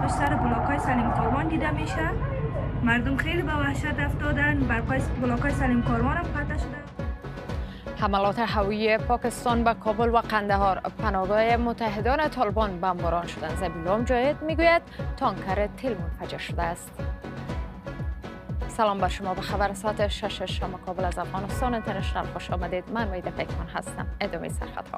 پشت سر بلاک‌های سلیم کاروان دیده میشه. مردم خیلی به وحشت افتادن. برپای بلاک‌های سلیم کاروان هم قطع شده. حملات هوایی پاکستان به کابل و قندهار، پناهگاه متحدان طالبان بمباران شدند. زبیلا مجاهد میگوید تانکر تیل منفجر شده است. سلام بر شما، به خبر ساعت 6 شام کابل از افغانستان اینترنشنال خوش آمدید. من وحید پیکمان هستم. ادامه سرخطها.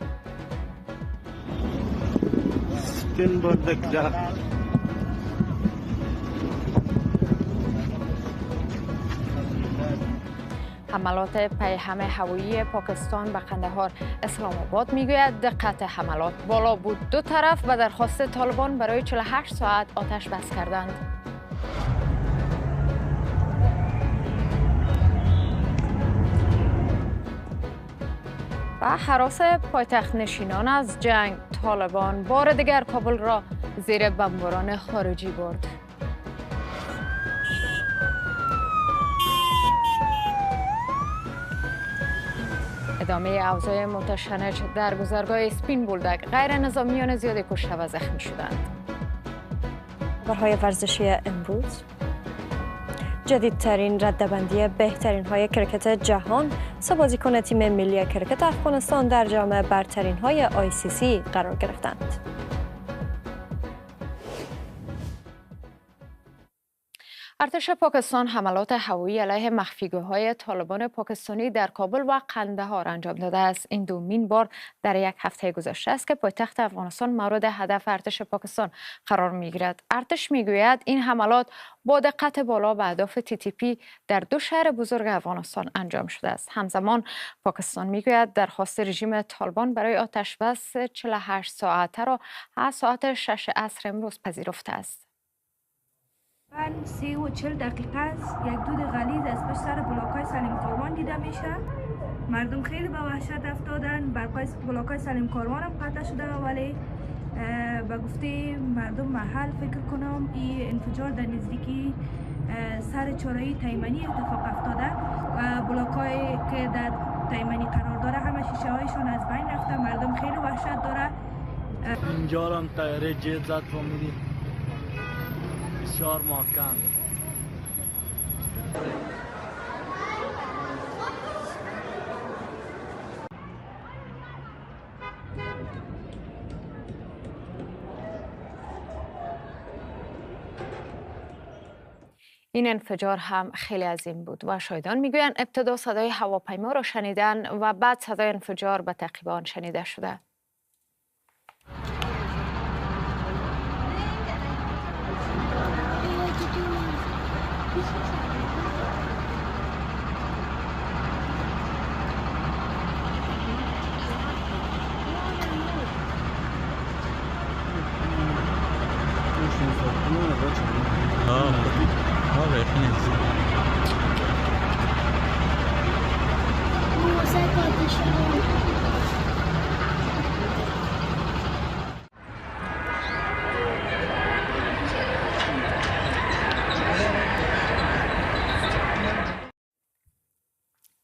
حملات پیهم هوایی پاکستان به قندهار. اسلام آباد میگوید دقت حملات بالا بود. دو طرف به درخواست طالبان برای 48 ساعت آتش بس کردند. و هراس پایتخت نشینان از جنگ، طالبان بار دیگر کابل را زیر بمباران خارجی برد. ادامه اوضاع متشنج در گذرگاه اسپین بولدک، غیر نظامیان زیادی کشته و زخمی شدند. خبرهای ورزشی امروز: جدیدترین رده‌بندی بهترین های کرکت جهان، سه بازیکن تیم ملی کرکت افغانستان در جام برترین های ICC قرار گرفتند. ارتش پاکستان حملات هوایی علیه مخفیگاه‌های طالبان پاکستانی در کابل و قندهار انجام داده است. این دومین بار در یک هفته گذشته است که پایتخت افغانستان مورد هدف ارتش پاکستان قرار می‌گیرد. ارتش می‌گوید این حملات با دقت بالا به اهداف TTP در دو شهر بزرگ افغانستان انجام شده است. همزمان پاکستان می‌گوید درخواست رژیم طالبان برای آتش‌بس 48 ساعته را از ساعت 6 عصر امروز پذیرفته است. 3 و 40 دقیقه است. یک دود غلیظ از پشت سر بلاک‌های سلیم کاروان دیده میشه. مردم خیلی به وحشت افتادن. برپای بلاک‌های سلیم کاروان هم قطع شده، ولی به گفته مردم محل فکر کنم این انفجار در نزدیکی سر چهارراه تیمنی اتفاق افتاده و بلاک‌هایی که در تیمنی قرار داره همه شیشه هایشون از بین رفته. مردم خیلی وحشت داره. اینجا هم طیاره جت زد فامیلی بسیار محکم. این انفجار هم خیلی عظیم بود و شاهدان میگویند ابتدا صدای هواپیما را شنیدن و بعد صدای انفجار به تعقیب آن شنیده شده.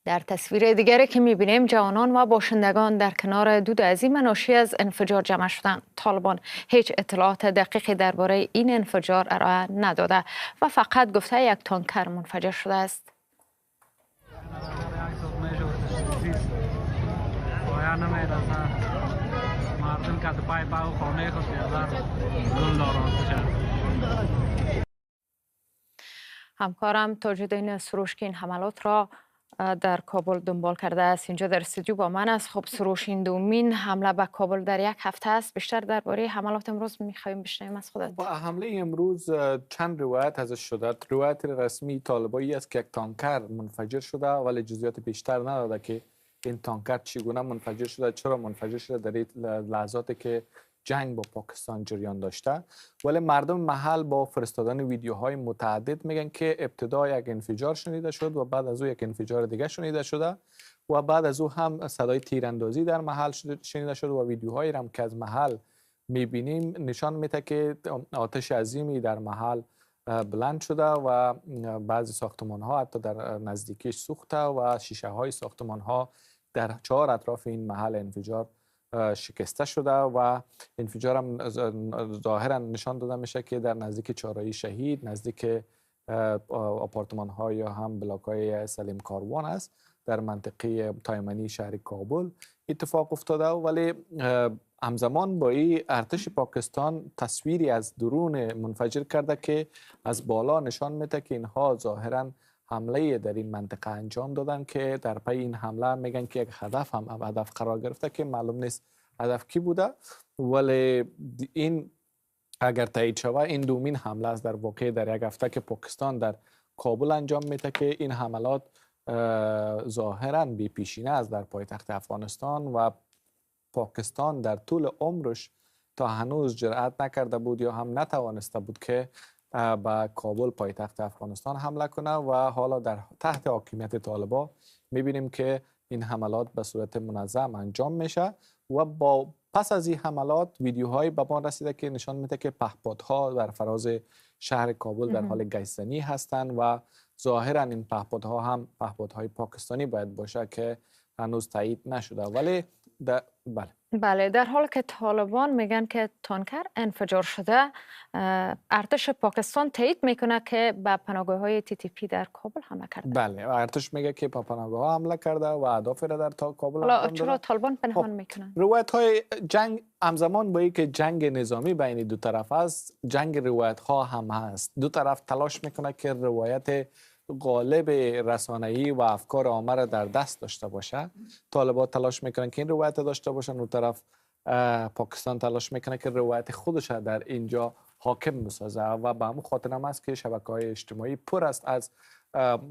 در تصویر دیگری که می‌بینیم جوانان و باشندگان در کنار دود عظیم ناشی از انفجار جمع شدند. طالبان هیچ اطلاعات دقیقی درباره این انفجار ارائه نداده و فقط گفته یک تانکر منفجر شده است. همکارم تاج‌الدین سروش که این حملات را در کابل دنبال کرده است اینجا در استودیو با من است. خب سروش، این دومین حمله به کابل در یک هفته است. بیشتر درباره حملات امروز می‌خوایم بشنویم از خودت. با حمله امروز چند روایت ازش شده. روایت رسمی طالبایی است که یک تانکر منفجر شده، ولی جزئیات بیشتر نداده که این تانکر چگونه منفجر شده، چرا منفجر شده در این لحظاتی که جنگ با پاکستان جریان داشته. ولی مردم محل با فرستادن ویدیوهای متعدد میگن که ابتدا یک انفجار شنیده شد و بعد از او یک انفجار دیگه شنیده شده و بعد از او هم صدای تیراندازی در محل شنیده شد و ویدیوهایی هم که از محل میبینیم نشان میده که آتش عظیمی در محل بلند شده و بعضی ساختمان ها حتی در نزدیکیش سوخته و شیشه های ساختمان ها در 4 اطراف این محل انفجار شکسته شده و انفجار هم ظاهرا نشان داده میشه که در نزدیک چهارراه شهید، نزدیک آپارتمان ها یا هم بلاک های سلیم کاروان است در منطقه تایمنی شهر کابل اتفاق افتاده. ولی همزمان با این ارتش پاکستان تصویری از درون منفجر کرده که از بالا نشان میده که اینها ظاهرا حمله در این منطقه انجام دادن که در پی این حمله میگن که یک هدف هم هدف قرار گرفته که معلوم نیست هدف کی بوده. ولی این اگر تایید شود این دومین حمله است در واقع در یک هفته که پاکستان در کابل انجام میده که این حملات ظاهرا بی پیشینه است در پایتخت افغانستان و پاکستان در طول عمرش تا هنوز جرأت نکرده بود یا هم نتوانسته بود که به کابل پایتخت افغانستان حمله کنه و حالا در تحت حاکمیت طالبان میبینیم که این حملات به صورت منظم انجام میشه و با پس از این حملات ویدیوهایی به ما رسیده که نشان میده که پهپادها در فراز شهر کابل در حال گشتنی هستند و ظاهرا این پهپادها هم پهپادهای پاکستانی باید باشه که هنوز تایید نشده. ولی بله در حالی که طالبان میگن که تانکر انفجار شده، ارتش پاکستان تایید میکنه که به پناهگاه‌های TTP در کابل حمله کرده. بله ارتش میگه که به پناهگاه‌ها حمله کرده و اهداف را در کابل حالا چرا طالبان پنهان میکنن؟ روایت‌های جنگ همزمان با اینکه جنگ نظامی بین دو طرف است، جنگ روایت‌ها هم هست. دو طرف تلاش میکنه که روایت غالب رسانه‌ای و افکار عامه را در دست داشته باشه. طالبان تلاش میکنن که این روایت داشته باشن، اون طرف پاکستان تلاش میکنه که روایت خودش در اینجا حاکم بسازه و به همون خاطر هم است که شبکه‌های اجتماعی پر است از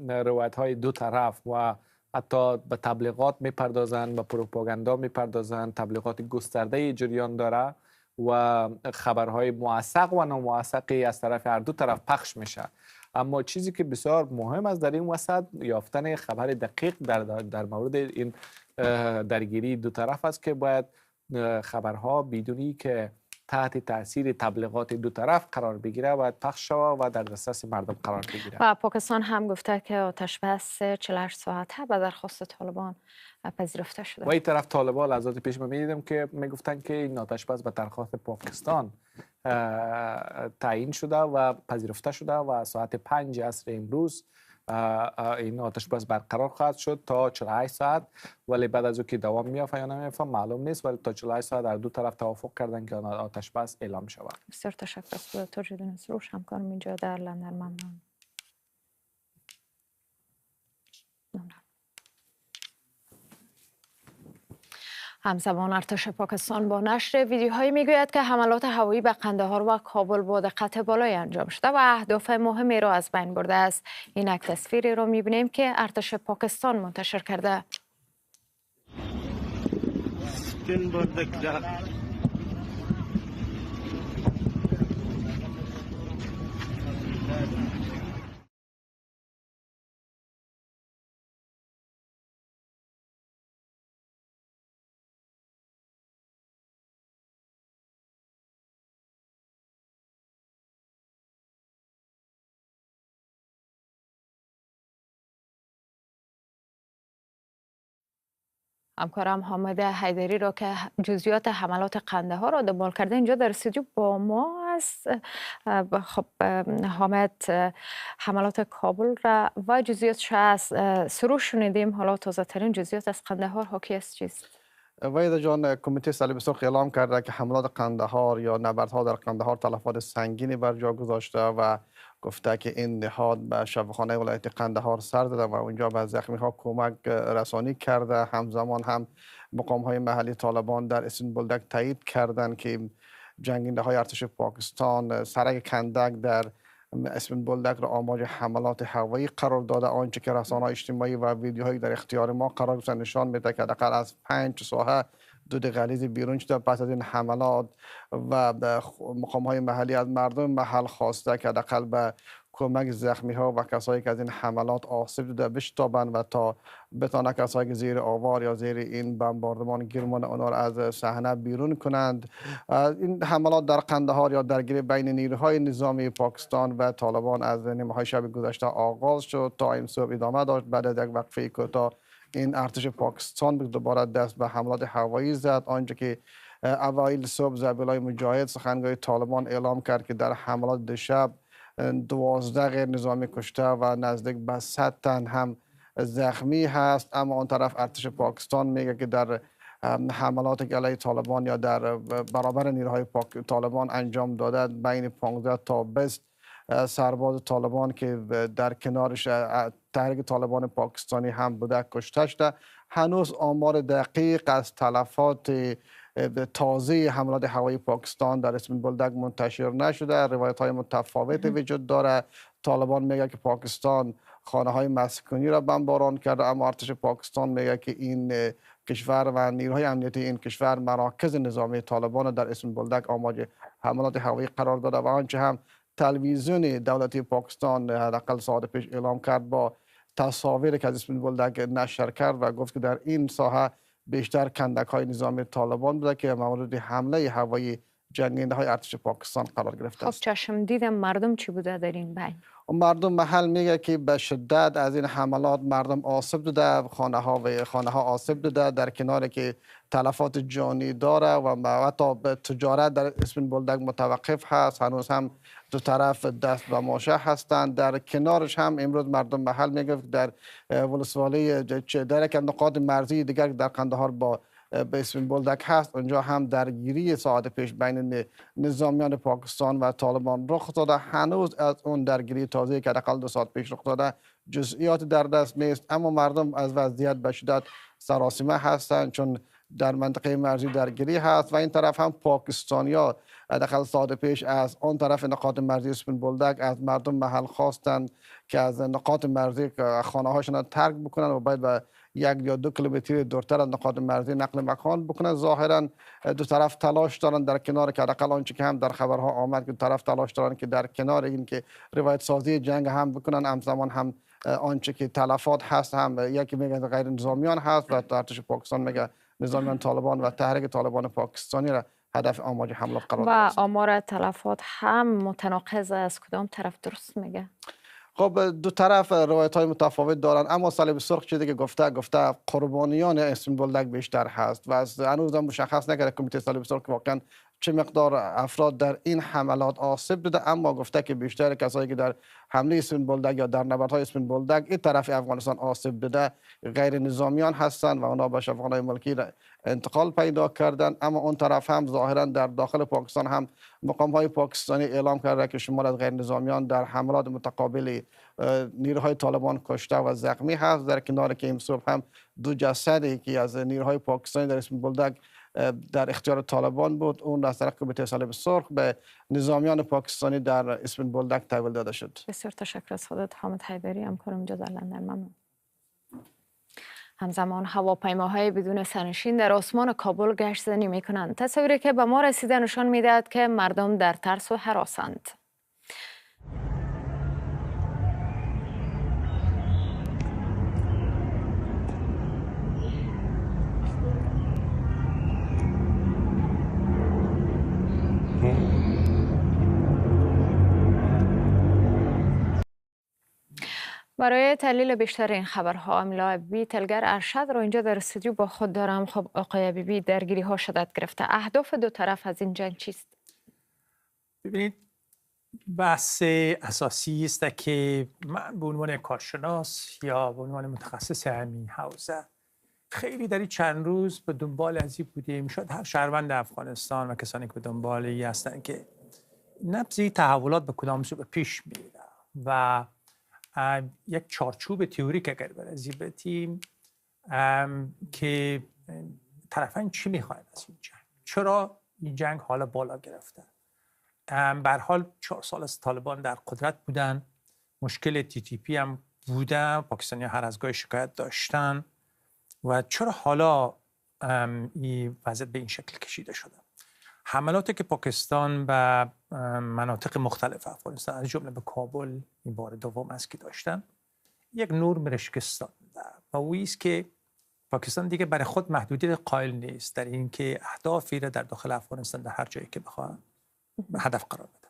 روایت‌های دو طرف و حتی به تبلیغات میپردازن، به پروپاگاندا میپردازن، تبلیغات گسترده جریان داره و خبرهای موثق و ناموثقی از طرف هر دو طرف پخش میشه. اما چیزی که بسیار مهم است در این وسط یافتن خبر دقیق در مورد این درگیری دو طرف است که باید خبرها بدونی که تحت تاثیر تبلیغات دو طرف قرار بگیره باید پخش شود و در دسترس مردم قرار بگیره. و پاکستان هم گفته که آتش بس 48 ساعته به درخواست طالبان پذیرفته شده. و این طرف طالبان لحظات پیش ما می‌دیدم که میگفتن که این آتش بس به درخواست پاکستان تعیین شده و پذیرفته شده و ساعت 5 عصر امروز این آتش بس برقرار خواهد شد تا 48 ساعت. ولی بعد از او که دوام میافته یا نمیافته معلوم نیست، ولی تا 48 ساعت در دو طرف توافق کردن که آتش بس اعلام شود. بسیار تشکر از خودت جدی نصروش، همکارم اینجا در لندن. ممنون. همزمان ارتش پاکستان با نشر ویدیوهایی میگوید که حملات هوایی به قندهار و کابل با دقت بالایی انجام شده و اهداف مهمی را از بین برده است. اینک تصویری را میبینیم که ارتش پاکستان منتشر کرده. همکارم حامد حیدری را که جزئیات حملات قندهار را دنبال کرده اینجا در استودیو با ما است. خب حامد، حملات کابل را و جزئیاتش از سروش شنیدیم، حالا تازه ترین جزئیات از قندهار حاکی است چیست؟ وحید جان، کمیته صلیب سرخ اعلام کرده که حملات قندهار یا نبردها در قندهار تلفات سنگینی بر جا گذاشته و گفته که این نهاد به شفاخانه ولایت قندهار سر داده و اونجا به زخمی ها کمک رسانی کرده. همزمان هم مقام های محلی طالبان در اسم بولدک تایید کردند که جنگنده های ارتش پاکستان سرک کندک در اسم بولدک را آماج حملات هوایی قرار داده. آنچه که رسانه‌های اجتماعی و ویدیوهایی در اختیار ما قرار گرفته نشان میده که حداقل از 5 ساحه دود غلیظ بیرون شده پس از این حملات و مقام‌های محلی از مردم محل خواسته که حداقل به کمک زخمی ها و کسایی که از این حملات آسیب دیده بشتابند و تا بتانه کسایی که زیر آوار یا زیر این بمباردمان گیرمان آنها را از صحنه بیرون کنند. این حملات در قندهار یا درگیری بین نیروهای نظامی پاکستان و طالبان از نیمه‌های شب گذشته آغاز شد تا این صبح ادامه داشت. بعد از یک وقفه کوتاه که این ارتش پاکستان دوباره دست به حملات هوایی زد. آنجا که اوایل صبح ذبیح‌الله مجاهد سخنگوی طالبان اعلام کرد که در حملات دیشب 12 غیر نظامی کشته و نزدیک به 100 تن هم زخمی هست. اما آن طرف ارتش پاکستان میگه که در حملات که علیه طالبان یا در برابر نیروهای طالبان انجام داده بین 15 تا 20 سرباز طالبان که در کنارش تحریک طالبان پاکستانی هم بوده کشته شده. هنوز آمار دقیق از تلفات تازه حملات هوایی پاکستان در اسم بولدک منتشر نشده. روایت های متفاوت وجود داره. طالبان میگه که پاکستان خانه های مسکونی را بمباران کرده، اما ارتش پاکستان میگه که این کشور و نیروهای امنیتی این کشور مراکز نظامی طالبان در اسم بولدک آماج حملات هوایی قرار داده و آنچه هم تلویزیون دولتی پاکستان حداقل ساعت پیش اعلام کرد با تصاویر که از اسم بولدک نشر کرد و گفت که در این ساحه بیشتر کندک های نظامی طالبان بوده که مورد حمله هوایی جنگنده های ارتش پاکستان قرار گرفته است. خب چشم دیدم مردم چی بوده در این بین؟ مردم محل میگه که به شدت از این حملات مردم آسیب دیده، خانه ها آسیب دیده، در کنار که تلفات جانی داره و حتی تجارت در اسم بولدک متوقف هست. هنوز هم دو طرف دست به ماشه هستند. در کنارش هم امروز مردم محل میگه در ولسوالی در یک نقاط مرزی دیگر در قندهار با به اسم بولدک هست، اونجا هم درگیری ساعت پیش بین نظامیان پاکستان و طالبان رخ داده. هنوز از اون درگیری تازه که حداقل 2 ساعت پیش رخ داده جزئیات در دست نیست، اما مردم از وضعیت به شدت سراسیمه هستند چون در منطقه مرزی درگیری هست و این طرف هم پاکستانیا حداقل ساعت پیش از اون طرف نقاط مرزی اسم بولدک از مردم محل خواستند که از نقاط مرزی خانه هاشون ترک بکنن و باید به 1 یا 2 کیلومتر دورتر از نقاط مرزی نقل مکان بکنن. ظاهرا دو طرف تلاش دارن در کنار که حداقل آنچه که هم در خبرها آمد که دو طرف تلاش دارن که در کنار این که روایت سازی جنگ هم بکنن، همزمان هم آنچه که تلفات هست هم یکی میگه غیر نظامیان هست و ارتش پاکستان میگه نظامیان طالبان و تحریک طالبان پاکستانی را هدف آماج حملات قرار داده. و آمار تلفات هم متناقض از کدام طرف درست میگه؟ خب دو طرف روایت های متفاوت دارن، اما صلیب سرخ چیزی که گفته قربانیان اسم بولدک بیشتر هست و هنوز هم مشخص نکرده کمیته صلیب سرخ که واقعا چه مقدار افراد در این حملات آسیب دیده، اما گفته که بیشتر کسایی که در حمله اسم بولدک یا در نبردهای اسم بولدک این طرف افغانستان آسیب دیده غیر نظامیان هستند و اونا به شفاخانه ملکی انتقال پیدا کردن. اما اون طرف هم ظاهرا در داخل پاکستان هم مقام های پاکستانی اعلام کرده که شمار از غیر نظامیان در حملات متقابل نیروهای طالبان کشته و زخمی هست. در کنار که این صبح هم 2 جسدی که از نیروهای پاکستانی در اسم بولدک در اختیار طالبان بود، اون از طرف کمیته صلیب سرخ به نظامیان پاکستانی در اسم بولدک تحویل داده شد. بسیار تشکر از خودت حامد حیدری، همکارم اینجا در لندن. ممنون. همزمان هواپیماهای بدون سرنشین در آسمان کابل گشت زنی می کنند. تصاویری که به ما رسیده نشان میدهد که مردم در ترس و هراسند. برای تحلیل بیشتر این خبرها امیلا عبیبی تلگر ارشد را اینجا در استودیو با خود دارم. خب آقای عبیبی، درگیری ها شدت گرفته، اهداف دو طرف از این جنگ چیست؟ ببینید، بحث اساسی است که من به عنوان کارشناس یا به عنوان متخصص همین حوزه خیلی در این چند روز به دنبال از این بودیم، شاید هر شهروند افغانستان و کسانی که به دنبال این هستند که نبض تحولات به کدام سو به پیش میره و یک چارچوب تئوریک اگر برزیم که طرفین چی میخواین از این جنگ، چرا این جنگ حالا بالا گرفته. به هر حال 4 سال از طالبان در قدرت بودن، مشکل TTP هم بودن، پاکستانی هر از گاهی شکایت داشتن و چرا حالا این وضعیت به این شکل کشیده شده. حملاتی که پاکستان به مناطق مختلف افغانستان از جمله به کابل این بار دوم است که داشتن، یک نور را شکست داده و او است که پاکستان دیگه برای خود محدودیت قائل نیست در اینکه اهدافی را در داخل افغانستان در هر جایی که بخواهد هدف قرار بده.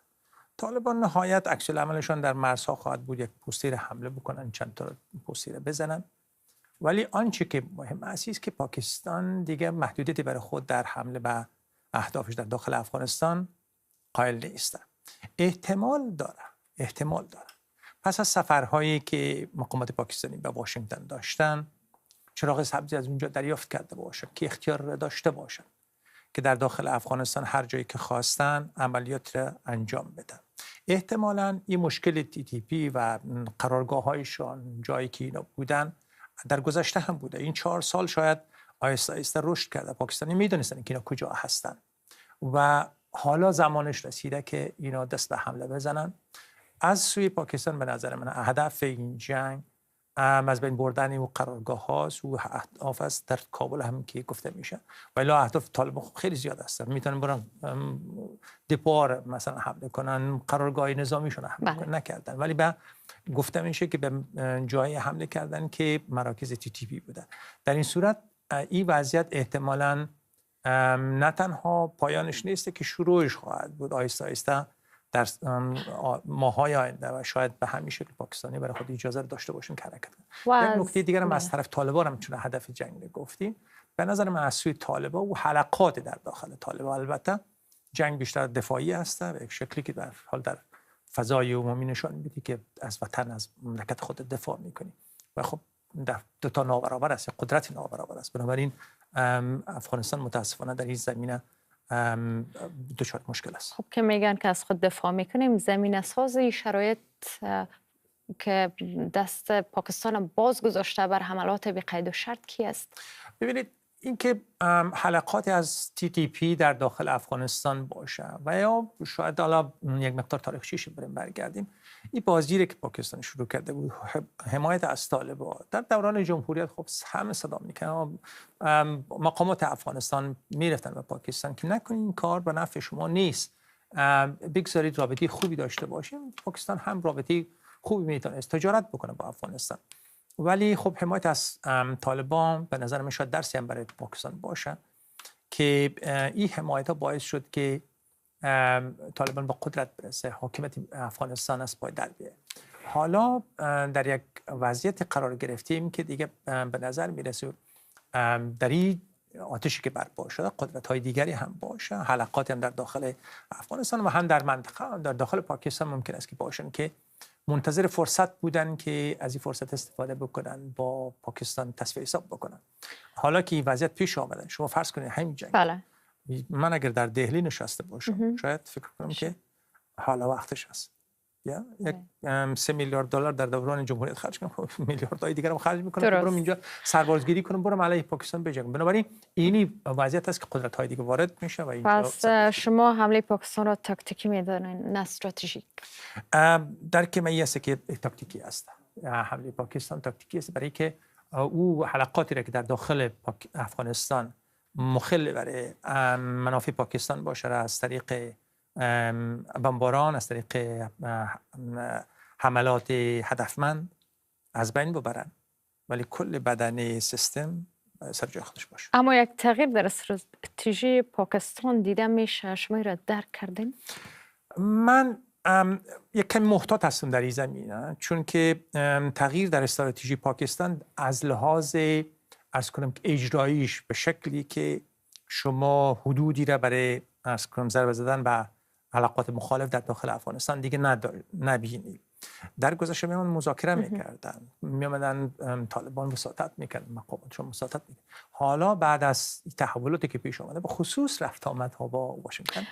طالبان نهایت عکس العملشان در مرزها خواهد بود یک پوستیر حمله بکنن، چند تا پوستیر بزنن ولی آنچه که مهم است که پاکستان دیگه محدودیتی برای خود در حمله به اهدافش در داخل افغانستان قائل نیست. احتمال داره پس از سفرهایی که مقامات پاکستانی به واشنگتن داشتن چراغ سبزی از اونجا دریافت کرده باشن که اختیار داشته باشن که در داخل افغانستان هر جایی که خواستن عملیات را انجام بدن. احتمالاً این مشکل TTP و قرارگاه‌هایشان جایی که اینا بودن در گذشته هم بوده. این 4 سال شاید آهسته آهسته رشد کرده. پاکستانی میدونستن که اینا کجا هستن و حالا زمانش رسیده که اینا دست به حمله بزنن. از سوی پاکستان به نظر من هدف این جنگ از بین بردن این قرارگاه هاست و اهداف است در کابل هم که گفته میشه. ولی اهداف طالبان خیلی زیاد هستن. میتونن برن دپار مثلا حمله کنن، قرارگاه نظامیشون حمله کنن، نکردن. ولی به گفته میشه که به جایی حمله کردن که مراکز TTP بودن. در این صورت این وضعیت احتمالاً نه تنها پایانش نیست که شروعش خواهد بود آهسته آهسته در ماه‌های آینده و شاید به همین شکل پاکستانی برای خود اجازه داشته باشن که حرکت کنن. یک نکته دیگر هم از طرف طالبان هم چون هدف جنگ گفتیم، به نظر من از سوی طالبان و حلقات در داخل طالبان البته جنگ بیشتر دفاعی است و یک شکلی که در حال در فضای عمومی نشان میده که از وطن از مملکت خود دفاع میکنی و خب در دو تا نابرابر است، قدرت نابرابر است. بنابراین افغانستان متاسفانه در این زمینه دچار مشکل است. خب که میگن که از خود دفاع میکنیم، زمینه سازی شرایط که دست پاکستان باز گذاشته بر حملات بی قید و شرط کی است؟ ببینید اینکه حلقات از TTP در داخل افغانستان باشه و یا شاید حالا یک مقدار تاریخچه‌اش بریم برگردیم، این بازی که پاکستان شروع کرده بود حمایت از طالبان در دوران جمهوریت خب همه صدا میکنن، مقامات افغانستان میرفتن به پاکستان که نکنین این کار به نفع شما نیست، بگذارید رابطه خوبی داشته باشیم. پاکستان هم رابطه خوبی میتونست تجارت بکنه با افغانستان. ولی خب حمایت از طالبان به نظر من شاید درسی هم برای پاکستان باشه که این حمایت ها باعث شد که طالبان با قدرت برسه، حاکمیت افغانستان از پای در بیه. حالا در یک وضعیت قرار گرفتیم که دیگه به نظر میرسه در این آتشی که برپا شده قدرت های دیگری هم باشه، حلقاتی هم در داخل افغانستان و هم در منطقه هم در داخل پاکستان ممکن است که باشن که منتظر فرصت بودن که از این فرصت استفاده بکنن با پاکستان تصفیه حساب بکنن. حالا که این وضعیت پیش آمده، شما فرض کنید همین جنگ، بله. من اگر در دهلی نشسته باشم شاید فکر کنم که حالا وقتش است یا یک 3 میلیارد دلار در دوران جمهوریت خرج کنم، میلیاردهای دیگر هم خرج میکنم که برم اینجا سربازگیری کنم، برم علیه پاکستان بجنگم. بنابراین اینی وضعیت است که قدرت‌های دیگه وارد میشه و اینجا. پس شما حمله پاکستان را تاکتیکی میدونین نه استراتژیک؟ درک من است که تاکتیکی است. حمله پاکستان تاکتیکی است برای که او حلقاتی را که در داخل افغانستان مخل برای منافع پاکستان باشه را از طریق بمباران، از طریق حملات هدفمند از بین ببرن، ولی کل بدنه سیستم سر جای خودش باشه. اما یک تغییر در استراتژی پاکستان دیده میشه، شما را درک کردین؟ من یک کمی محتاط هستم در این زمینه، چون که تغییر در استراتژی پاکستان از لحاظ عرض کنم اجراییش به شکلی که شما حدودی را برای عرض کنم ضربه زدن به حلقات مخالف در داخل افغانستان دیگه نبینید. در گذشته میان مذاکره میکردن، میامدن طالبان وساطت میکردن، مقاماتشون وساطت میکردن. حالا بعد از تحولاتی که پیش آمده به خصوص رفت آمدها با واشنگتن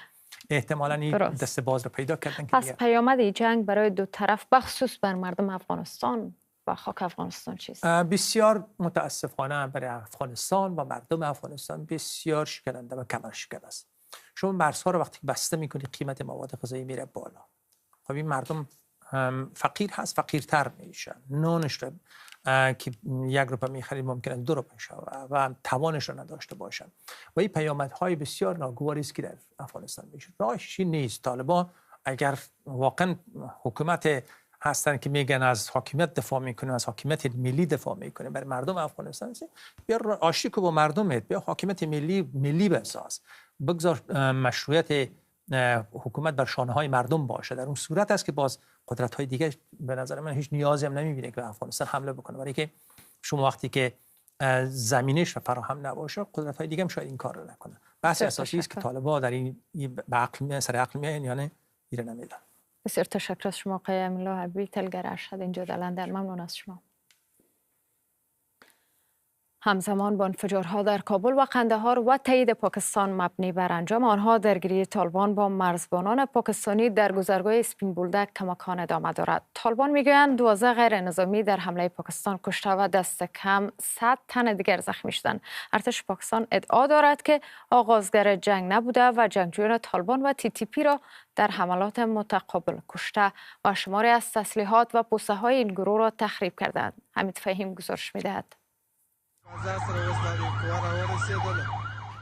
احتمالاً این دست باز رو پیدا کردن. پس پیامد جنگ برای دو طرف بخصوص بر مردم افغانستان و خاک افغانستان چیست؟ بسیار متاسفانه برای افغانستان و مردم افغانستان بسیار شکننده و کمر شکن است. شما مرزها رو وقتی بسته میکنید قیمت مواد غذایی میره بالا. خب این مردم فقیر هست، فقیرتر میشن. نانش رو که 1 روپیه میخرید ممکنه 2 روپیه شود و توانش رو نداشته باشن و این پیامدهای بسیار ناگواری است که در افغانستان میشه. راهش نیست. طالبان اگر واقعا حکومت هستن که میگن از حاکمیت دفاع میکنه، از حاکمیت ملی دفاع میکنه برای مردم افغانستان، بیا آشتی که با مردمت، بیا حاکمیت ملی بساز، بگذار مشروعیت حکومت بر شانه های مردم باشه. در اون صورت است که باز قدرت های دیگه به نظر من هیچ نیازی هم نمیبینه که به افغانستان حمله بکنه، برای که شما وقتی که زمینش فراهم نباشه قدرت‌های دیگه هم شاید این کار رو نکنه. بحث اساسی است که طالبان در این به عقل سر عقل میان یا نه ایره نمیدن. بسیار تشکر از شما آقای امین‌الله حبیبی، تلگر ارشد اینجا در لندن. ممنون از شما. همزمان با انفجارها در کابل و قندهار و تایید پاکستان مبنی بر انجام آنها، درگیری طالبان با مرزبانان پاکستانی در گذرگاه اسپین بولدک کماکان ادامه دارد. طالبان میگویند 12 غیر نظامی در حمله پاکستان کشته و دست کم 100 تن دیگر زخمی شدند. ارتش پاکستان ادعا دارد که آغازگر جنگ نبوده و جنگجویان طالبان و TTP را در حملات متقابل کشته و شماری از تسلیحات و پوسته های این گروه را تخریب کردند. حمید فهیم گزارش می‌دهد.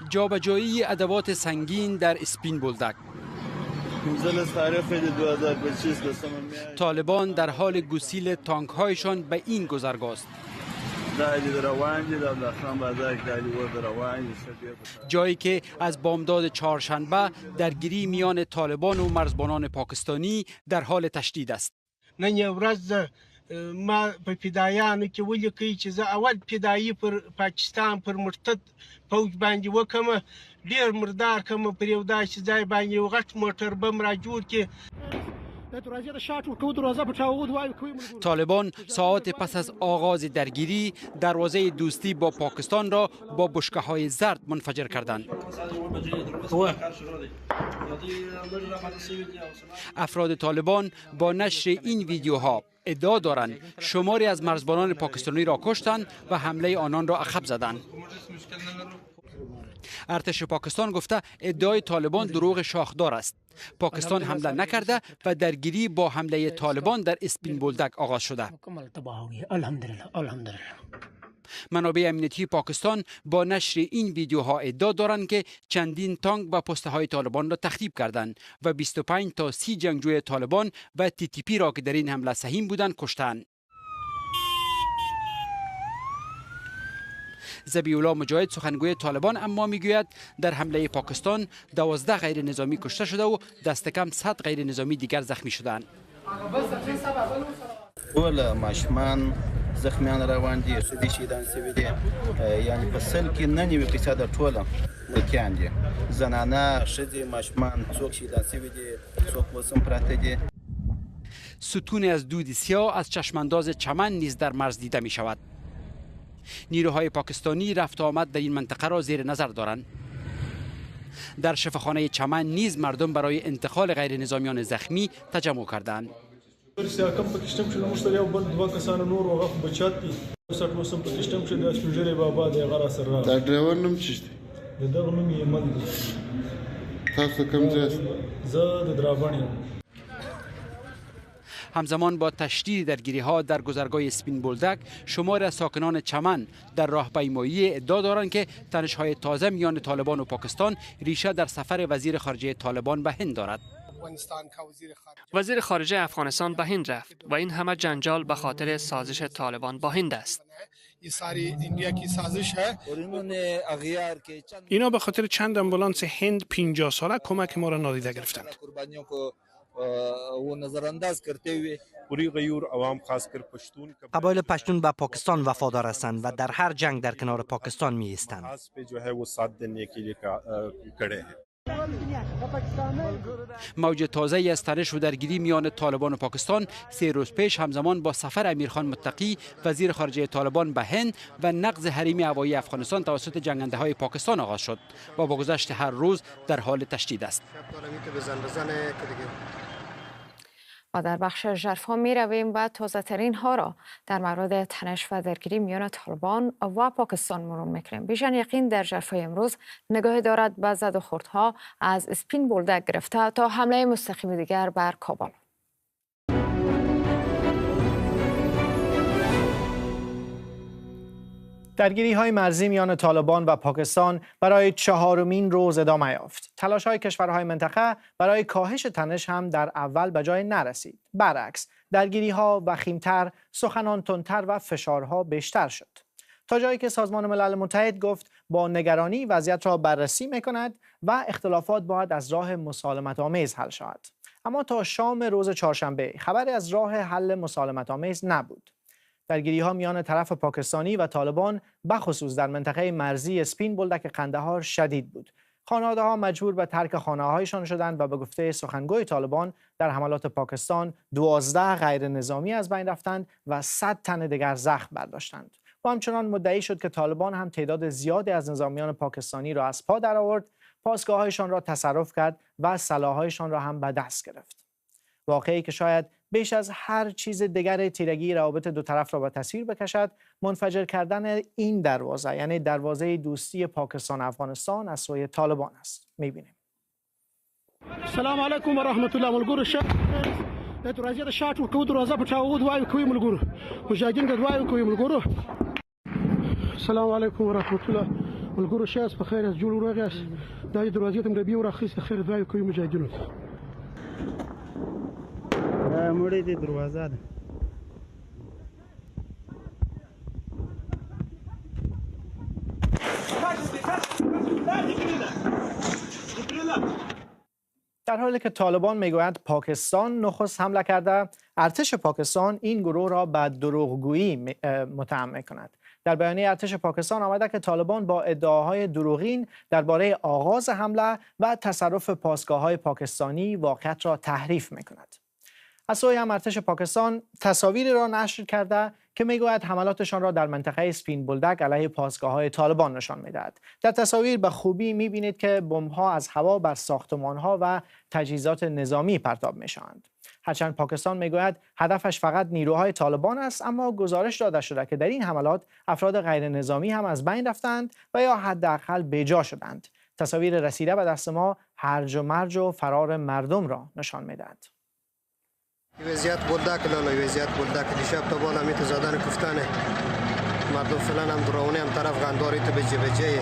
جابجایی ادوات سنگین در اسپین بولدک. طالبان در حال گسیل تانک هایشان به این گذرگاه است. جایی که از بامداد چهارشنبه درگیری میان طالبان و مرزبانان پاکستانی در حال تشدید است. ما په فدایانو کې ولیکئ چې زه اول فدایي پر پاکستان پر مرتد فوج باندې وکم، ډیر مردار کوم پر یو داسې ځای باندې یو غټ موټر بم را جوړ کړي. طالبان ساعات پس از آغاز درگیری دروازه دوستی با پاکستان را با بشکه‌های زرد منفجر کردند. افراد طالبان با نشر این ویدیوها ادعا دارند شماری از مرزبانان پاکستانی را کشتند و حمله آنان را عقب زدند. ارتش پاکستان گفته ادعای طالبان دروغ شاخدار است. پاکستان حمله نکرده و درگیری با حمله طالبان در اسپین بولدک آغاز شده. منابع امنیتی پاکستان با نشر این ویدیوها ادعا دارند که چندین تانک و پسته های طالبان را تخریب کردند و 25 تا 30 جنگجوی طالبان و TTP را که در این حمله سهیم بودند کشتند. ذبیح‌الله مجاهد سخنگوی طالبان اما میگوید در حمله پاکستان 12 غیر نظامی کشته شده و دست کم 100 غیر نظامی دیگر زخمی شدند. ټول ماشومان زخمیان روان دي، ښځې شهیدان شوي دي، یعنې په سل کې 99% ټوله لکیان دي، زنانه ښځې ماشومان څوک شهیدان شوي دي، څوک اوس هم پراته دي. ستون از دود سیاه از چشمانداز چمن نیز در مرز دیده می شود. نیروهای پاکستانی رفت و آمد در این منطقه را زیر نظر دارند. در شفاخانه چمن نیز مردم برای انتقال غیر نظامیان زخمی تجمع کردند. همزمان با تشدید درگیری‌ها در گذرگاه اسپین بولدک، شماری از ساکنان چمن در راهپیمایی ادعا دارند که تنش‌های تازه میان طالبان و پاکستان ریشه در سفر وزیر خارجه طالبان به هند دارد. وزیر خارجه افغانستان به هند رفت و این همه جنجال به خاطر سازش طالبان با هند است. اینا به خاطر چند آمبولانس هند 50 ساله کمک ما را نادیده گرفتند. قبایل پشتون به پاکستان وفادار هستند و در هر جنگ در کنار پاکستان می ایستند. موج تازه‌ای از تنش و درگیری میان طالبان و پاکستان 3 روز پیش همزمان با سفر امیرخان متقی وزیر خارجه طالبان به هند و نقض حریم هوایی افغانستان توسط جنگنده‌های پاکستان آغاز شد و با گذشت هر روز در حال تشدید است. و در بخش ژرفا می رویم و تازه ترین ها را در مورد تنش و درگیری میان طالبان و پاکستان مرور میکنیم. بیژن یقین در ژرفای امروز نگاهی دارد به زد و خوردها از اسپین بولدک گرفته تا حمله مستقیم دیگر بر کابل. درگیری‌های مرزی میان طالبان و پاکستان برای 4مین روز ادامه یافت. تلاش‌های کشورهای منطقه برای کاهش تنش هم در اول به جای نرسید. برعکس، درگیری‌ها وخیم‌تر، سخنان تندتر و فشارها بیشتر شد. تا جایی که سازمان ملل متحد گفت با نگرانی وضعیت را بررسی می‌کند و اختلافات باید از راه مسالمت‌آمیز حل شود. اما تا شام روز چهارشنبه خبری از راه حل مسالمت‌آمیز نبود. درگیری‌ها میان طرف پاکستانی و طالبان بخصوص در منطقه مرزی اسپین بولدک قندهار شدید بود. خانواده‌ها مجبور به ترک خانه‌هایشان شدند و به گفته سخنگوی طالبان در حملات پاکستان 12 غیر نظامی از بین رفتند و 100 تن دیگر زخم برداشتند. و همچنان مدعی شد که طالبان هم تعداد زیادی از نظامیان پاکستانی را از پا درآورد، پاسگاه‌هایشان را تصرف کرد و سلاح‌هایشان را هم به دست گرفت. واقعی که شاید بیش از هر چیز دیگر تیرگی روابط دو طرف را به تصویر بکشد، منفجر کردن این دروازه، یعنی دروازه دوستی پاکستان افغانستان از سوی طالبان است. می‌بینیم. السلام علیکم و رحمت الله. ملګرو شه دروازه شاټ ورکو، دروازه پټاو دوای کوي ملګرو، مجاهدین دوای کوي ملګرو. السلام علیکم و رحمت الله. ملګرو شه اس په خیر از جوړ ورغاس دا دروازه تم ربي ورخص خیر دوای کوي مجاهدین. مړې دې دروازه ده. در حالی که طالبان میگویند پاکستان نخست حمله کرده، ارتش پاکستان این گروه را به دروغگویی متهم می‌کند. در بیانیه ارتش پاکستان آمده که طالبان با ادعاهای دروغین درباره آغاز حمله و تصرف پاسگاه‌های پاکستانی واقعیت را تحریف می‌کند. از سوی هم ارتش پاکستان تصاویری را نشر کرده که میگوید حملاتشان را در منطقه اسپین بولدک علیه پاسگاه‌های طالبان نشان میدهد. در تصاویر به خوبی میبینید که بمب‌ها از هوا بر ساختمان‌ها و تجهیزات نظامی پرتاب میشوند. هرچند پاکستان میگوید هدفش فقط نیروهای طالبان است، اما گزارش داده شده که در این حملات افراد غیر نظامی هم از بین رفتند و یا حداقل بیجا شدند. تصاویر رسیده به دست ما هرج و مرج و فرار مردم را نشان میدهد. وضعیت بولدک لالا وضعیت بولدک دیشب تا بالا میت زدن کفتنه مردم فلان هم درونه هم طرف غنداری تو به جه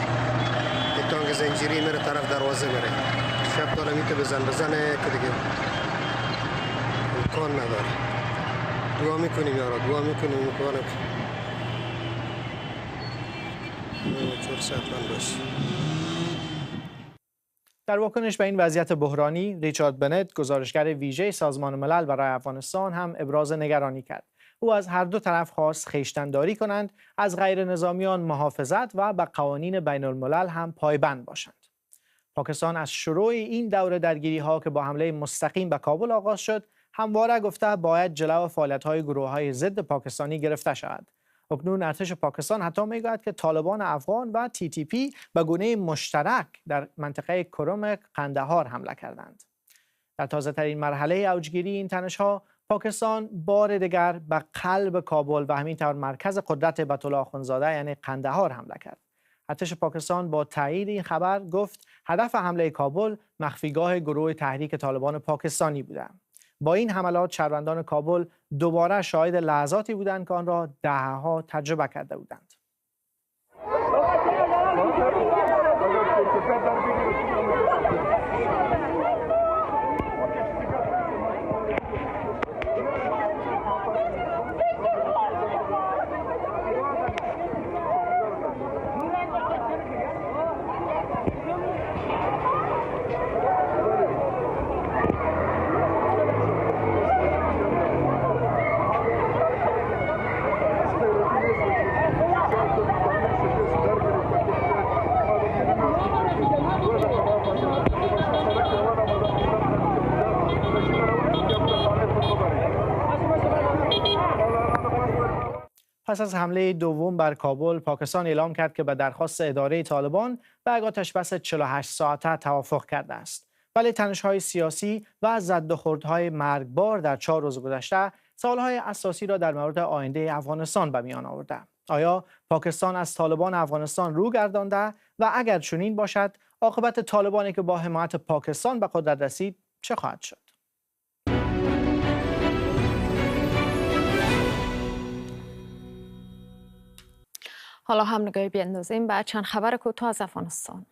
تانگ زنجیری میره طرف دروازه میره شب تا میت بزنه که دیگه امکان نداره. دعا میکنیم یارا، دعا میکنیم امکانم 400 من باشی. در واکنش به این وضعیت بحرانی، ریچارد بنت، گزارشگر ویژه سازمان ملل برای افغانستان، هم ابراز نگرانی کرد. او از هر دو طرف خواست خویشتن‌داری کنند، از غیر نظامیان محافظت و به قوانین بین الملل هم پایبند باشند. پاکستان از شروع این دور درگیری‌ها که با حمله مستقیم به کابل آغاز شد، همواره گفته باید جلو فعالیت‌های گروه‌های ضد پاکستانی گرفته شود. اکنون ارتش پاکستان حتی میگوید که طالبان افغان و TTP به گونه مشترک در منطقه کرم قندهار حمله کردند. در تازه ترین مرحله اوجگیری این تنش‌ها، پاکستان بار دیگر به قلب کابل و همینطور مرکز قدرت بیت الله آخوندزاده یعنی قندهار حمله کرد. ارتش پاکستان با تایید این خبر گفت هدف حمله کابل مخفیگاه گروه تحریک طالبان پاکستانی بوده. با این حملات شهروندان کابل دوباره شاهد لحظاتی بودند که آن را دهه‌ها تجربه کرده بودند. پس از حمله دوم بر کابل، پاکستان اعلام کرد که به درخواست اداره طالبان به یک آتشبس 48 ساعته توافق کرده است. ولی تنش‌های سیاسی و زد و خوردهای مرگبار در 4 روز گذشته سوال‌های اساسی را در مورد آینده افغانستان به میان آورده. آیا پاکستان از طالبان افغانستان رو گردانده و اگر چنین باشد، عاقبت طالبانی که با حمایت پاکستان به قدرت رسید چه خواهد شد؟ حالا هم نگاهی بیندازیم به چند خبر کوتاه از افغانستان.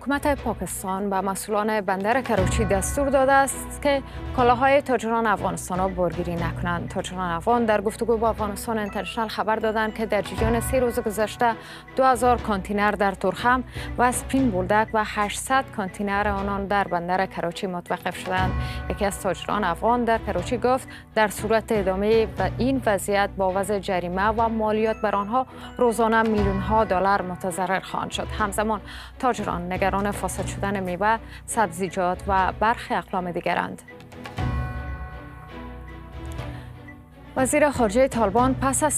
حکومت پاکستان به مسئولان بندر کراچی دستور داده است که کالاهای تاجران افغانستان را بارگیری نکنند. تاجران افغان در گفتگو با افغانستان اینترنشنال خبر دادند که در جریان 3 روز گذشته 2000 کانتینر در تورخم و سپین بولدک و 800 کانتینر آنان در بندر کراچی متوقف شدند. یکی از تاجران افغان در کراچی گفت در صورت ادامه این وضعیت با وضع جریمه و مالیات بر آنها روزانه میلیون ها دلار متضرر خواهند شد. همزمان تاجران نگران فاسد شدن میوه، سبزیجات و برخی اقلام دیگرند. وزیر خارجه طالبان پس از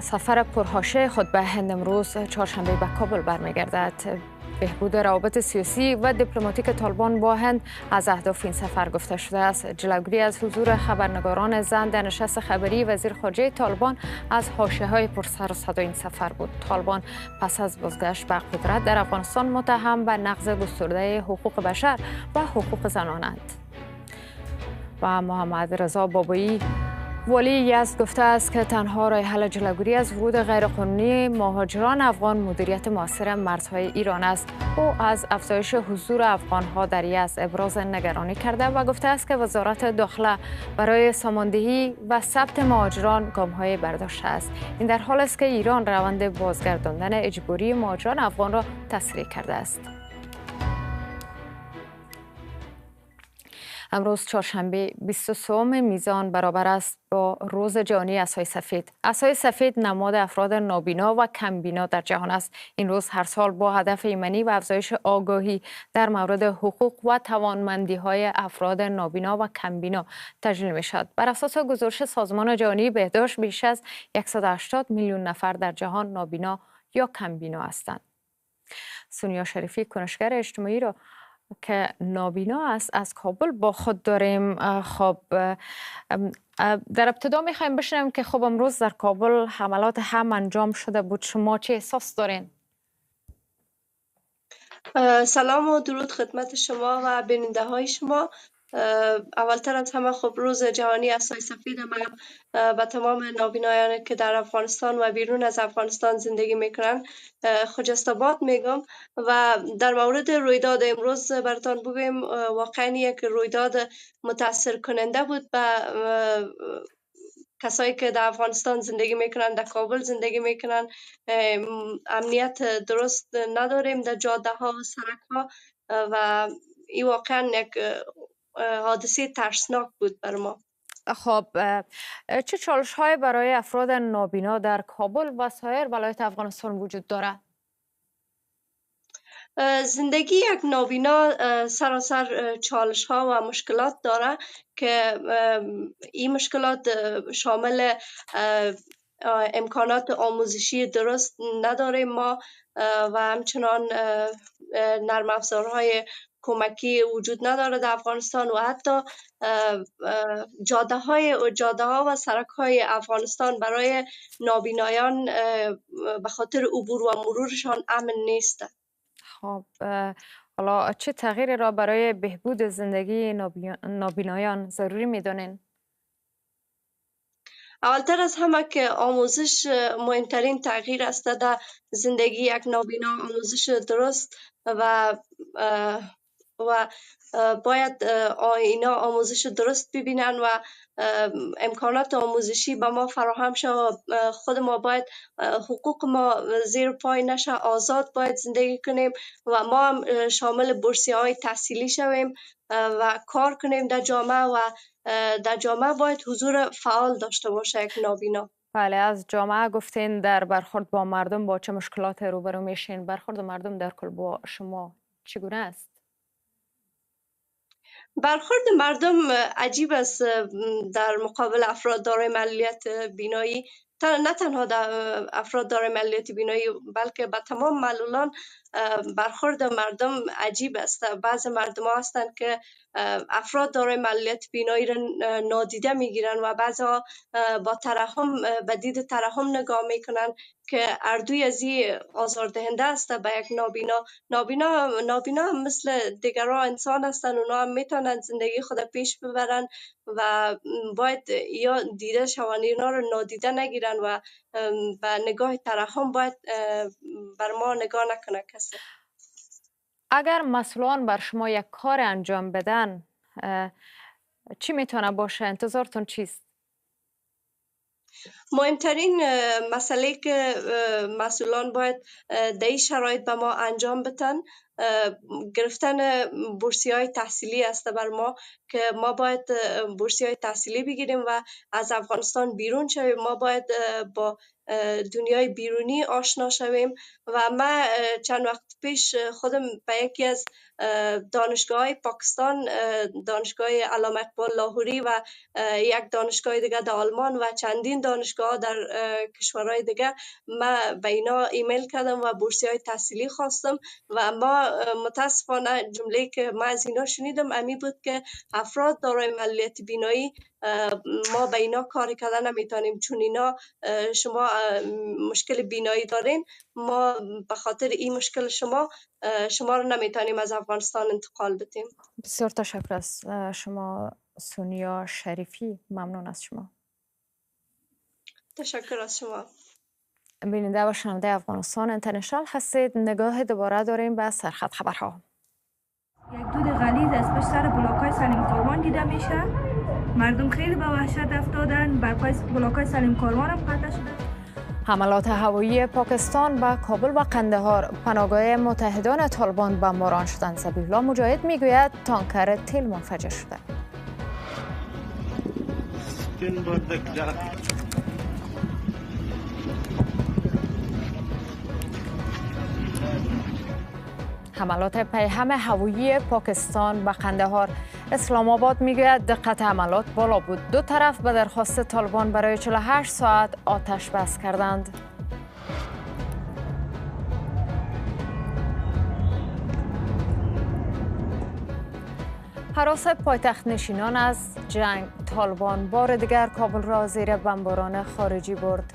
سفر پرحاشیه خود به هند امروز چهارشنبه به کابل برمیگردد. بهبود روابط سیاسی و دیپلماتیک طالبان با هند از اهداف این سفر گفته شده است. جلوگیری از حضور خبرنگاران زن در نشست خبری وزیر خارجه طالبان از حاشیه‌های پرسر و صدا این سفر بود. طالبان پس از بازگشت به قدرت در افغانستان متهم به نقض گسترده حقوق بشر و حقوق زنانند. و محمد رضا بابایی والی یزد گفته است که تنها راه حل جلوگیری از ورود غیرقانونی مهاجران افغان مدیریت موثر مرزهای ایران است. او از افزایش حضور افغانها در یزد ابراز نگرانی کرده و گفته است که وزارت داخله برای ساماندهی و ثبت مهاجران گام‌های برداشته است. این در حالی است که ایران روند بازگرداندن اجباری مهاجران افغان را تسریع کرده است. امروز چهارشنبه 23 میزان برابر است با روز جهانی عصای سفید. عصای سفید نماد افراد نابینا و کمبینا در جهان است. این روز هر سال با هدف ایمنی و افزایش آگاهی در مورد حقوق و توانمندی‌های افراد نابینا و کمبینا تجلیل می‌شود. بر اساس گزارش سازمان جهانی بهداشت بیش از 180 میلیون نفر در جهان نابینا یا کمبینا هستند. سونیا شریفی کنشگر اجتماعی را که نابینا است از کابل با خود داریم. خب در ابتدا میخوایم بشنویم که خب امروز در کابل حملات هم انجام شده بود. شما چه احساس دارین؟ سلام و درود خدمت شما و بیننده های شما. اولتر از همه خب روز جهانی عصای سفید من به تمام نابینایان که در افغانستان و بیرون از افغانستان زندگی میکنن خجستاباد میگم. و در مورد رویداد امروز براتان بگویم واقعا یک رویداد متاثر کننده بود به کسایی که در افغانستان زندگی میکنن، در کابل زندگی میکنن. امنیت درست نداریم در جاده ها و سرک ها و این واقعا یک حادثه ترسناک بود بر ما. خب چه چالش های برای افراد نابینا در کابل و سایر ولایت افغانستان وجود دارد؟ زندگی یک نابینا سراسر چالش ها و مشکلات داره که این مشکلات شامل امکانات آموزشی درست نداریم ما و همچنان نرم افزارهای کمکی وجود نداره در افغانستان و حتی جاده ها و سرک های افغانستان برای نابینایان به خاطر عبور و مرورشان امن نیست. خب حالا چه تغییری را برای بهبود زندگی نابینایان ضروری می‌دانین؟ اولتر از همه که آموزش مهمترین تغییر است در زندگی یک نابینا. آموزش درست و باید اینا آموزش درست ببینن و امکانات آموزشی به ما فراهم شود. خود ما باید حقوق ما زیر پای نشه، آزاد باید زندگی کنیم و ما هم شامل بورسیه های تحصیلی شویم و کار کنیم در جامعه و در جامعه باید حضور فعال داشته باشه یک نابینا. بله، از جامعه گفتین در برخورد با مردم با چه مشکلات روبرو میشین؟ برخورد مردم در کل با شما چگونه است؟ برخورد مردم عجیب است در مقابل افراد دارای معلولیت بینایی. نه تنها در افراد دارای معلولیت بینایی بلکه به تمام معلولان برخورد مردم عجیب است. بعض مردم ها هستند که افراد دارای معلولیت بینایی را نادیده میگیرن و بعضا با ترحم به دید ترحم نگاه میکنن که اردوی از این آزاردهنده است به یک نابینا هم مثل دیگران انسان هستند. اونا هم میتونن زندگی خود پیش ببرن و باید یا دیده شوند، اینا رو نادیده نگیرن و به نگاه ترحم باید بر ما نگاه نکنه کسی. اگر مسئولان بر شما یک کار انجام بدن چی میتونه باشه؟ انتظارتون چیست؟ مهمترین مسئله که مسئولان باید در این شرایط به ما انجام بدن گرفتن بورسی های تحصیلی است بر ما که ما باید بورسی های تحصیلی بگیریم و از افغانستان بیرون شویم. ما باید با دنیای بیرونی آشنا شویم و من چند وقت پیش خودم به یکی از دانشگاه های پاکستان، دانشگاه علامه اقبال لاهوری و یک دانشگاه دیگه در آلمان و چندین دانشگاه در کشورهای دیگه من به اینا ایمیل کردم و بورسی های تحصیلی خواستم و ما متاسفانه جمله که من از اینا شنیدم امی بود که افراد دارای معلولیت بینایی ما به اینا کار کردن نمیتونیم، چون اینا شما مشکل بینایی دارین، ما به خاطر این مشکل شما رو نمیتونیم از افغانستان انتقال بدیم. بسیار تشکر از شما سونیا شریفی، ممنون از شما. تشکر از شما. بیننده و شنونده افغانستان اینترنشنال هستید. نگاه دوباره داریم به سرخط خبرها. یک دود غلیظ از پشت سر بلاک‌های سلیم کاروان دیده میشه. مردم خیلی به وحشت افتادن. برپای بلاک‌های سلیم کاروان هم قطع شده. حملات هوایی پاکستان به کابل و قندهار، پناهگاه متحدان طالبان بمباران شدند. ذبیح الله مجاهد میگوید تانکر تیل منفجر شده. حملات پیهم هوایی پاکستان به قندهار، اسلام آباد میگوید دقت حملات بالا بود. دو طرف به درخواست طالبان برای 48 ساعت آتش بس کردند. هراس پایتخت نشینان از جنگ، طالبان بار دیگر کابل را زیر بمباران خارجی برد.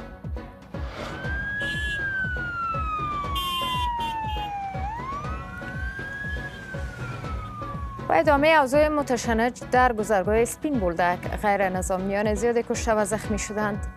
و ادامه اوضاع متشنج در گذرگاه اسپین بولدک، غیر نظامیان زیادی کشته و زخمی شدند.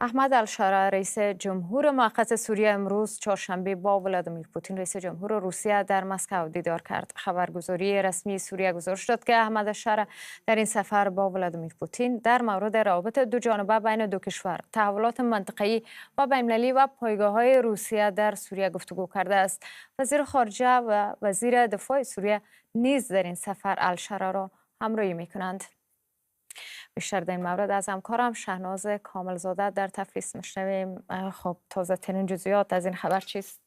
احمد الشارع رئیس جمهور موقت سوریه امروز چهارشنبه با ولادیمیر پوتین رئیس جمهور روسیه در مسکو دیدار کرد. خبرگزاری رسمی سوریه گزارش داد که احمد الشارع در این سفر با ولادیمیر پوتین در مورد روابط دو جانبه بین دو کشور، تحولات منطقه‌ای و بین‌المللی و پایگاه‌های روسیه در سوریه گفتگو کرده است. وزیر خارجه و وزیر دفاع سوریه نیز در این سفر الشارع را همراهی می‌کنند. بیشتر در این مورد از همکارم شهناز کاملزاده در تفلیس میشنویم. خب تازه ترین جزئیات از این خبر چیست؟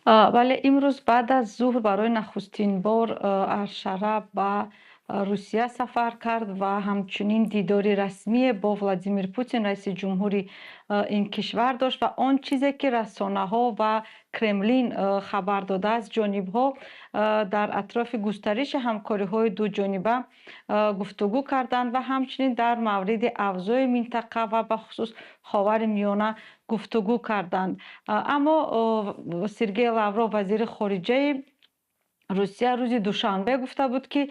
بله، امروز بعد از ظهر برای نخستین بار الشارع به روسیه سفر کرد و همچنین دیداری رسمی با ولادیمیر پوتین رئیس جمهوری این کشور داشت و آن چیزی که رسانه‌ها و کرملین خبر داده از جانب‌ها در اطراف گسترش همکاری‌های دو جانبه گفتگو کردند و همچنین در مورد اوضاع منطقه و به خصوص خاورمیانه گفتگو کردند. اما سرگئی لاوروف وزیر خارجه روسیه روز دوشنبه گفته بود که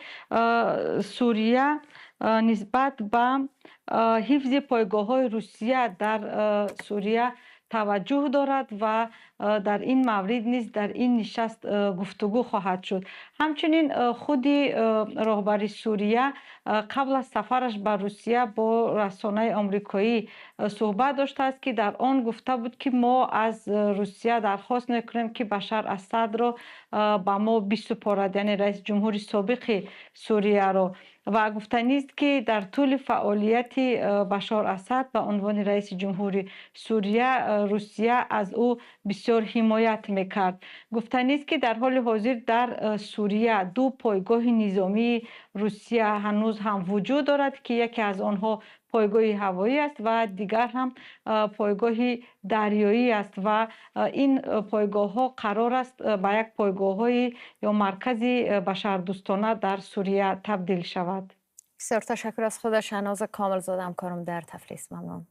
سوریه نسبت به حفظ پایگاه‌های روسیه در سوریه توجه دارد و در این مورد نیز در این نشست گفتگو خواهد شد. همچنین خود رهبر سوریه قبل از سفرش به روسیه با رسانه آمریکایی صحبت داشته است که در آن گفته بود که ما از روسیه درخواست می‌کنیم که بشار اسد را به ما بسپارد، یعنی رئیس جمهور سابق سوریه را، و گفتنی است که در طول فعالیت بشار اسد به عنوان رئیس جمهور سوریه روسیه از او بسیار حمایت میکرد. گفتنی است که در حال حاضر در سوریه دو پایگاه نظامی روسیه هنوز هم وجود دارد که یکی از آنها پایگاه هوایی است و دیگر هم پایگاه دریایی است و این پایگاه ها قرار است به یک پایگاه های یا مرکز بشردوستانه در سوریه تبدیل شود. بسیار تشکر از خود شهناز کاملزاده، همکارم در تفلیس. ممنون.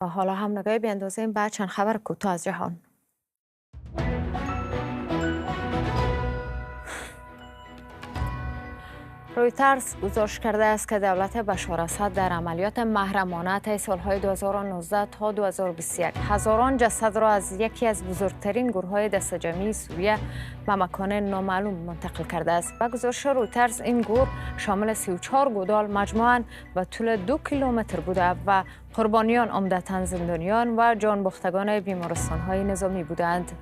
و حالا هم نگاهی بیندازیم به چند خبر کوتاه از جهان. رویترز گزارش کرده است که دولت بشار اسد در عملیات محرمانه طی سالهای 2019 تا 2021 هزاران جسد را از یکی از بزرگترین گروه‌های دسته‌جمعی سوریه به مکان نامعلوم منتقل کرده است. با گزارش رویترز این گروه شامل 34 گودال مجموعاً به طول 2 کیلومتر بوده و قربانیان عمدتاً زندانیان و جانباختگان بیمارستان‌های نظامی بودند.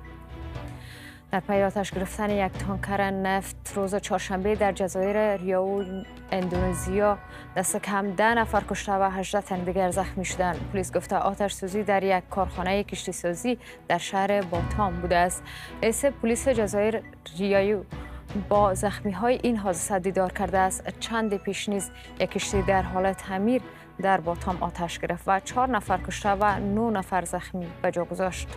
در پی آتش گرفتن یک تانکر نفت روز چهارشنبه در جزایر ریو اندونزیا دست کم 10 نفر کشته و 18 تن دیگر زخمی شدند. پلیس گفته آتش سوزی در یک کارخانه کشتی سازی در شهر باتام بوده است. رئیس پلیس جزایر ریو با زخمی های این حادثه دیدار کرده است. چند پیش نیز یک کشتی در حال تعمیر در باتام آتش گرفت و 4 نفر کشته و 9 نفر زخمی به جا گذاشت.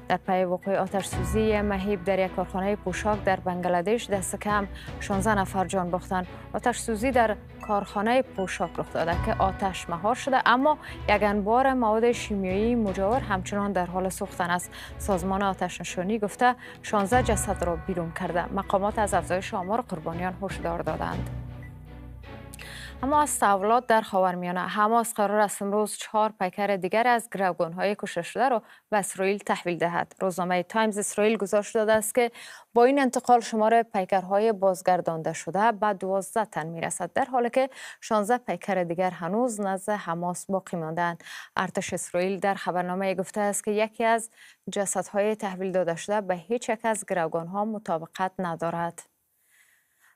در پی وقوع آتش سوزی مهیب در یک کارخانه پوشاک در بنگلادش دست کم 16 نفر جان باختند. آتش سوزی در کارخانه پوشاک رخ داده که آتش مهار شده، اما یک انبار مواد شیمیایی مجاور همچنان در حال سوختن است. سازمان آتش نشانی گفته 16 جسد را بیرون کرده. مقامات از افزایش آمار قربانیان هشدار دادند. اما از تحولات در خاورمیانه، حماس قرار است امروز 4 پیکر دیگر از گروگان‌های کشته شده را به اسرائیل تحویل دهد. روزنامه تایمز اسرائیل گزارش داده است که با این انتقال شمار پیکرهای بازگردانده شده به 12 تن میرسد، در حالی که 16 پیکر دیگر هنوز نزد حماس باقی مانده‌اند. ارتش اسرائیل در خبرنامه گفته است که یکی از جسدهای تحویل داده شده به هیچ یک از گروگان‌ها مطابقت ندارد.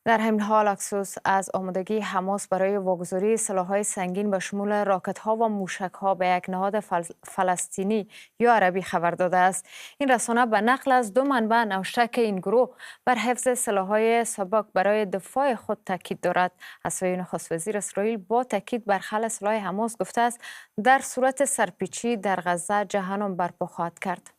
در همین حال اکسوس از آمادگی حماس برای واگذاری سلاح‌های سنگین به شمول راکت‌ها و موشک‌ها به یک نهاد فلسطینی یا عربی خبر داده است. این رسانه به نقل از 2 منبع نوشته که این گروه بر حفظ سلاح‌های سبک برای دفاع خود تاکید دارد. حسابی نخست وزیر اسرائیل با تاکید بر خلع سلاح حماس گفته است در صورت سرپیچی در غزه جهنم برپا خواهد کرد.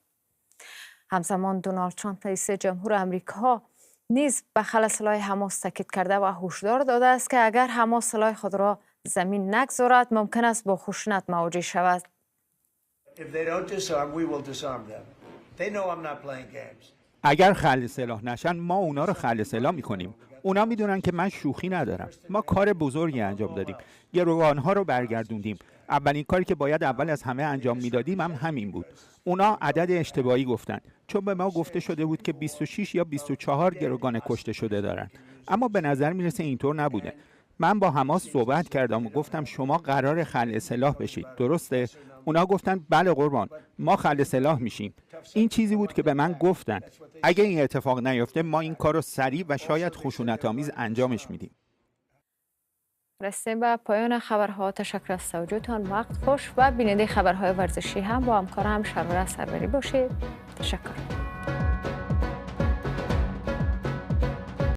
همزمان دونالد ترامپ رئیس جمهور آمریکا نیز به خلع سلاح حماس تاکید کرده و هشدار داده است که اگر حماس سلاح خود را زمین نگذارد ممکن است با خشونت مواجه شود. اگر خلع سلاح نشن ما اونا رو خلع سلاح میکنیم. اونا میدونن که من شوخی ندارم. ما کار بزرگی انجام دادیم. گروگان‌ها رو برگردوندیم. اولین کاری که باید اول از همه انجام میدادیم همین بود. اونا عدد اشتباهی گفتن چون به ما گفته شده بود که 26 یا 24 گروگان کشته شده دارن، اما به نظر میرسه اینطور نبوده. من با حماس صحبت کردم و گفتم شما قرار خلع سلاح بشید، درسته؟ اونا گفتن بله قربان، ما خلع سلاح میشیم. این چیزی بود که به من گفتن. اگه این اتفاق نیفته ما این کارو سریع و شاید خشونت‌آمیز انجامش میدیم. رسیدیم به پایان خبرها. تشکر از توجهتان. وقت خوش و بیننده خبرهای ورزشی هم با همکارم شرور سروری باشید. تشکر.